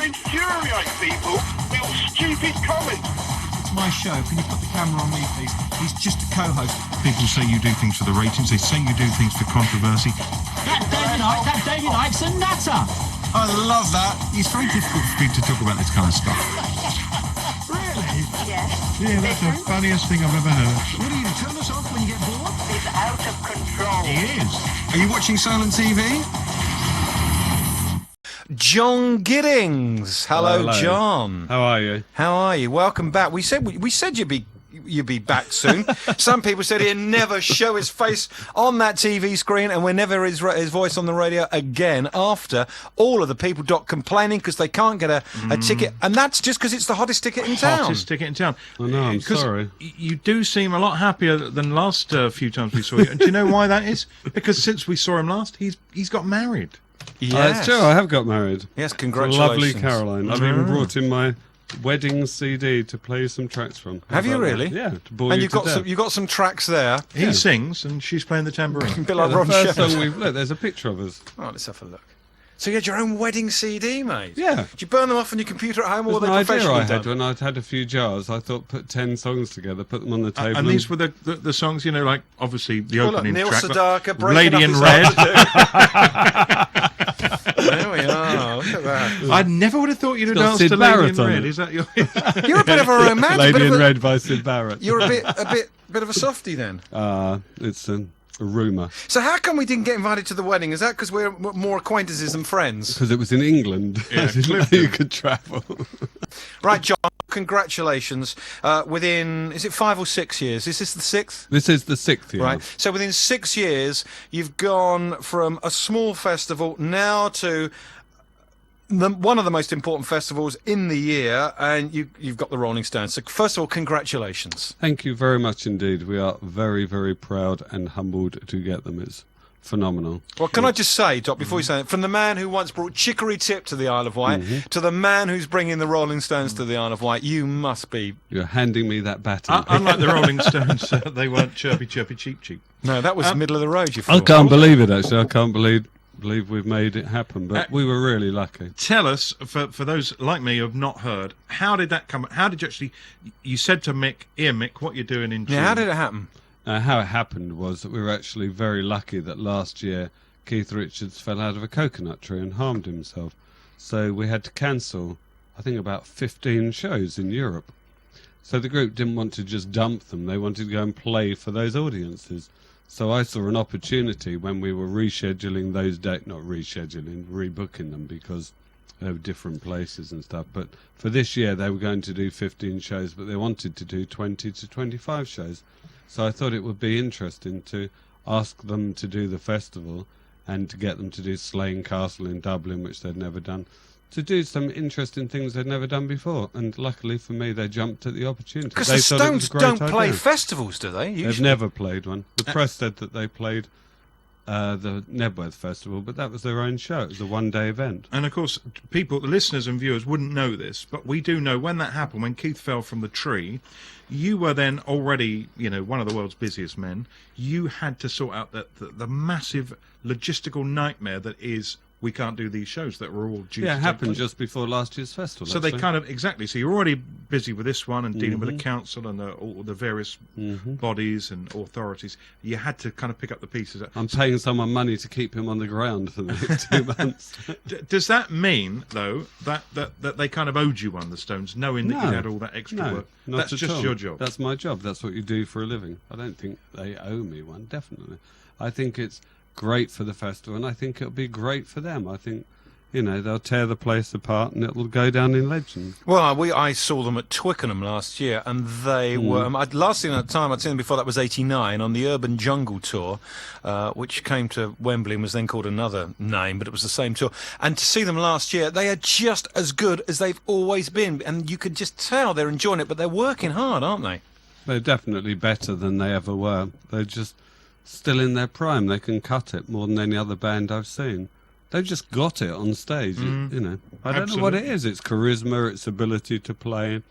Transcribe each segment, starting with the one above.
infuriate people with your stupid comments. It's my show. Can you put the camera on me, please? He's just a co-host. People say you do things for the ratings. They say you do things for controversy. That David Icke's a nutter. I love that. It's very difficult for people to talk about this kind of stuff. Really? Yes. Yeah, that's the funniest thing I've ever heard. What do you turn us off when you get bored? It's out of control. He is. Are you watching Silent TV? John Giddings. Hello, John. How are you? How are you? Welcome back. We said you'd be back soon. Some people said he'd never show his face on that TV screen, and we'll never hear his voice on the radio again. After all of the people complaining because they can't get a ticket, and that's just because it's the hottest ticket in town. Hottest ticket in town. I know. I'm sorry. You do seem a lot happier than last few times we saw you. Do you know why that is? Because since we saw him last, he's got married. Yes. It's true. I have got married. Yes, To a congratulations. lovely Caroline. I've even brought in my wedding CD to play some tracks from. Have you really? Yeah. To bore And you to death. you've got some tracks there. He sings and she's playing the tambourine. A bit Yeah, like the Ron first Shepherd. song we've look. There's a picture of us. Oh, let's have a look. So you had your own wedding CD, mate? Yeah. Did you burn them off on your computer at home, or It were was they an idea professionally I had done? when I'd had a few jars. I thought put 10 songs together, put them on the table. And these were the songs, you know, like obviously the Well, look, opening Neil track. Sedaka, Lady in Red. There we are. Look at that. I never would have thought you'd have got danced Sid to Lady Barrett in on Red. it. Is that your... You're a bit of a romantic. Lady bit in of a, Red by Sid Barrett. You're a bit of a softie then. It's a rumour. So how come we didn't get invited to the wedding? Is that because we're more acquaintances than friends? Because it was in England. Yeah, I didn't know Clifton. you could travel. Right, John. Congratulations. Within, is it 5 or 6 years? Is this the 6th? This is the 6th year. Right. So within 6 years, you've gone from a small festival now to one of the most important festivals in the year, and you've got the Rolling Stones. So first of all, congratulations. Thank you very much indeed. We are very, very proud and humbled to get them. It's phenomenal. Well, can I just say, Doc, before you say it, from the man who once brought Chicory Tip to the Isle of Wight to the man who's bringing the Rolling Stones to the Isle of Wight, you must be... You're handing me that baton. Unlike the Rolling Stones, they weren't chirpy, cheap, cheap. No, that was middle of the road, you I fool. can't believe it, actually. I can't believe we've made it happen, but we were really lucky. Tell us, for those like me who have not heard, how did that come? How did you actually? You said to Mick, what you're doing in June? Yeah, how did it happen? How it happened was that we were actually very lucky that last year Keith Richards fell out of a coconut tree and harmed himself. So we had to cancel, I think, about 15 shows in Europe. So the group didn't want to just dump them. They wanted to go and play for those audiences. So I saw an opportunity when we were rescheduling those dates, not rescheduling, rebooking them because they were different places and stuff. But for this year, they were going to do 15 shows, but they wanted to do 20 to 25 shows. So I thought it would be interesting to ask them to do the festival and to get them to do Slane Castle in Dublin, which they'd never done, to do some interesting things they'd never done before. And luckily for me, they jumped at the opportunity. Because They the thought it was Stones a great don't play idea. festivals, do they? They've Usually. never played one. The press said that they played the Nebworth Festival, but that was their own show. It was a one-day event. And of course, people, the listeners and viewers wouldn't know this, but we do know when that happened, when Keith fell from the tree, you were then already, one of the world's busiest men. You had to sort out the massive logistical nightmare that is, we can't do these shows that were all due to Yeah, it take happened place. just before last year's festival. So they actually. kind of, exactly, so you're already busy with this one and dealing with the council and all the various bodies and authorities. You had to kind of pick up the pieces. I'm paying someone money to keep him on the ground for the next 2 months. Does that mean, though, that they kind of owed you one, the Stones, knowing that you No. had all that extra No, work? not That's at just all. your job. That's my job. That's what you do for a living. I don't think they owe me one, definitely. I think it's great for the festival, and I think it'll be great for them. I think, they'll tear the place apart and it'll go down in legend. Well, I saw them at Twickenham last year, and they were... last thing at the time I'd seen them before that was 89 on the Urban Jungle Tour, which came to Wembley and was then called another name, but it was the same tour. And to see them last year, they are just as good as they've always been, and you can just tell they're enjoying it, but they're working hard, aren't they? They're definitely better than they ever were. They're just still in their prime. They can cut it more than any other band I've seen. They've just got it on stage, I don't know what it is. It's charisma, it's ability to play,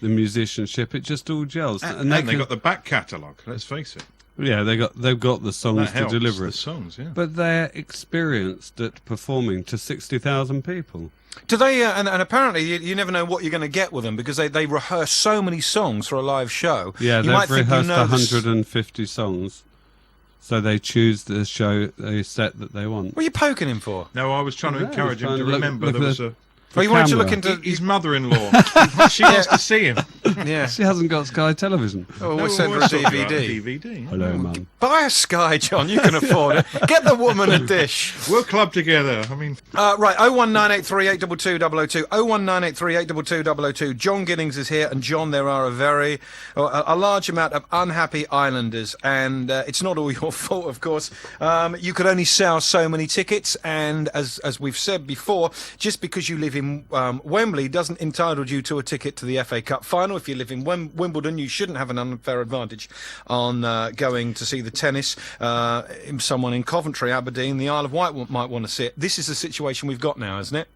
the musicianship. It just all gels. And they got the back catalogue, let's face it. Yeah, they've got the songs That to helps, deliver the it. songs, yeah. But they're experienced at performing to 60,000 people. Do they? And apparently, you never know what you're going to get with them because they rehearse so many songs for a live show. Yeah, you might they've think you rehearsed know this- 150 songs. So they choose the set that they want. What are you poking him for? No, I was trying to Yeah, encourage him fine. to Look- remember look there at was the- a... Well, you wanted to camera. look into His mother-in-law. She wants to see him. yeah. She hasn't got Sky Television. Oh, No, we'll send her a we'll sort you out DVD. DVD. Hello, Mum. Buy a Sky, John. You can afford it. Get the woman a dish. We'll club together. I mean, Right, 01983822002, 01983822002. John Giddings is here, and John, there are a large amount of unhappy islanders, and it's not all your fault, of course. You could only sell so many tickets, and as we've said before, just because you live in Wembley doesn't entitle you to a ticket to the FA Cup final. If you live in Wimbledon, you shouldn't have an unfair advantage on going to see the tennis. Someone in Coventry, Aberdeen, the Isle of Wight might want to see it. This is the situation we've got now, isn't it?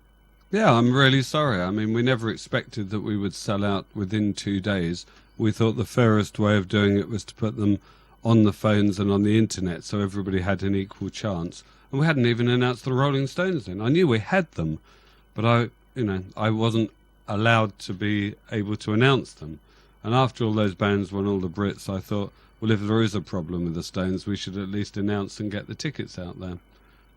Yeah, I'm really sorry. I mean, we never expected that we would sell out within 2 days. We thought the fairest way of doing it was to put them on the phones and on the internet so everybody had an equal chance. And we hadn't even announced the Rolling Stones then. I knew we had them, but I wasn't allowed to be able to announce them. And after all those bands won all the Brits, I thought, well, if there is a problem with the Stones, we should at least announce and get the tickets out there.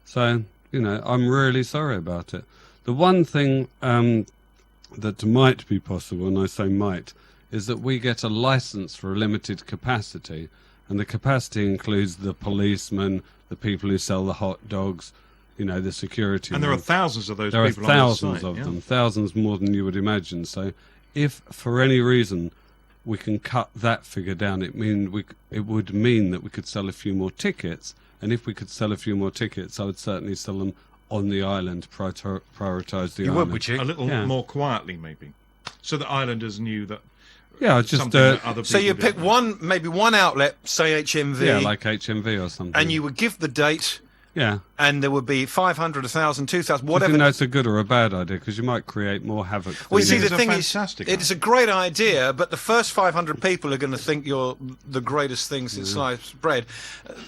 So, I'm really sorry about it. The one thing that might be possible, and I say might, is that we get a license for a limited capacity, and the capacity includes the policemen, the people who sell the hot dogs, the security. and there are men. thousands of those There are people thousands on the site, of yeah. them, thousands more than you would imagine. So if for any reason we can cut that figure down, it would mean that we could sell a few more tickets. And if we could sell a few more tickets, I would certainly sell them on the island, prioritise the You island. would you? A little Yeah. more quietly, maybe, so that islanders knew that. Yeah, just something that other So you people pick didn't. maybe one outlet, say HMV, yeah, like HMV or something. and you would give the date, yeah. and there would be 500, 1,000, 2,000, Do you whatever. think that's a good or a bad idea? Because you might create more havoc. Well, you than see, you- the It's a thing is, fantastic it's a great idea, but the first 500 people are going to think you're the greatest thing since sliced bread.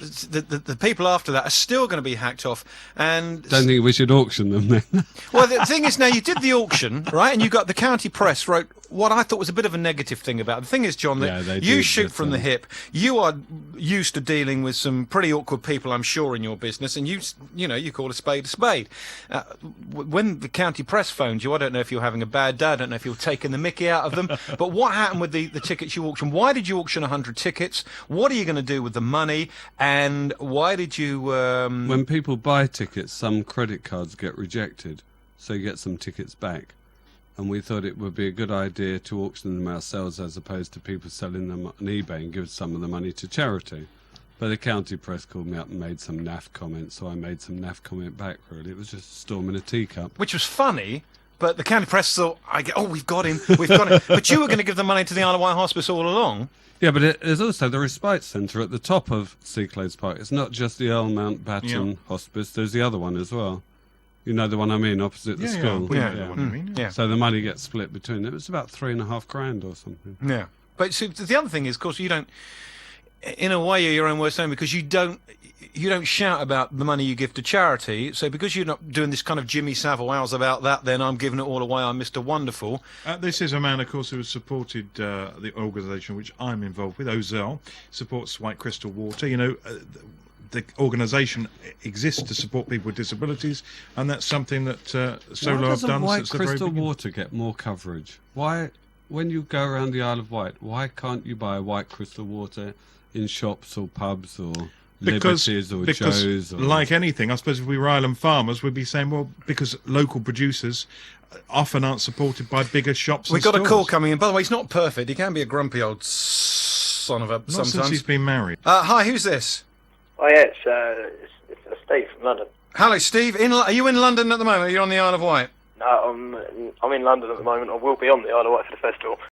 The people after that are still going to be hacked off. And Don't think we should auction them then. well, the thing is, now you did the auction, right? And you got the county press wrote what I thought was a bit of a negative thing about it. The thing is, John, Yeah, that they you did, shoot but, from the hip. You are used to dealing with some pretty awkward people, I'm sure, in your business, and you call a spade a spade. When the county press phoned you, I don't know if you're having a bad day, I don't know if you're taking the mickey out of them, but what happened with the tickets you auctioned? Why did you auction 100 tickets? What are you going to do with the money? And why did you... When people buy tickets, some credit cards get rejected, so you get some tickets back. And we thought it would be a good idea to auction them ourselves as opposed to people selling them on eBay and give some of the money to charity. But the county press called me up and made some naff comments, so I made some naff comment back, really. It was just a storm in a teacup. which was funny, but the county press thought, we've got him. But you were going to give the money to the Isle of Wight Hospice all along. Yeah, but there's also the Respite Centre at the top of Seaclades Park. It's not just the Earl Mountbatten Yeah. Hospice, there's the other one as well. You know the one I mean, opposite the Yeah, school. we know Yeah. the one you mean. Yeah. So the money gets split between them. It was about $3,500 or something. Yeah. But see, the other thing is, of course, you don't, in a way, you're your own worst enemy because you don't shout about the money you give to charity. So because you're not doing this kind of Jimmy Savile, how's about that, then I'm giving it all away, I'm Mr. Wonderful. This is a man, of course, who has supported the organisation which I'm involved with, OZEL, supports White Crystal Water. The organisation exists to support people with disabilities, and that's something that Solo Why have doesn't done White since the very Crystal beginning. Water get more coverage? Why, when you go around the Isle of Wight, why can't you buy White Crystal Water in shops or pubs or Liberties or Joe's? Or... like anything, I suppose if we were island farmers, we'd be saying, well, because local producers often aren't supported by bigger shops. We've and got a call stores. coming in. By the way, he's not perfect. He can be a grumpy old son of a Not since sometimes. he's been married. Hi, who's this? Oh yeah, it's Steve from London. Hello, Steve. Are you in London at the moment? Are you on the Isle of Wight? No, I'm in London at the moment. I will be on the Isle of Wight for the festival.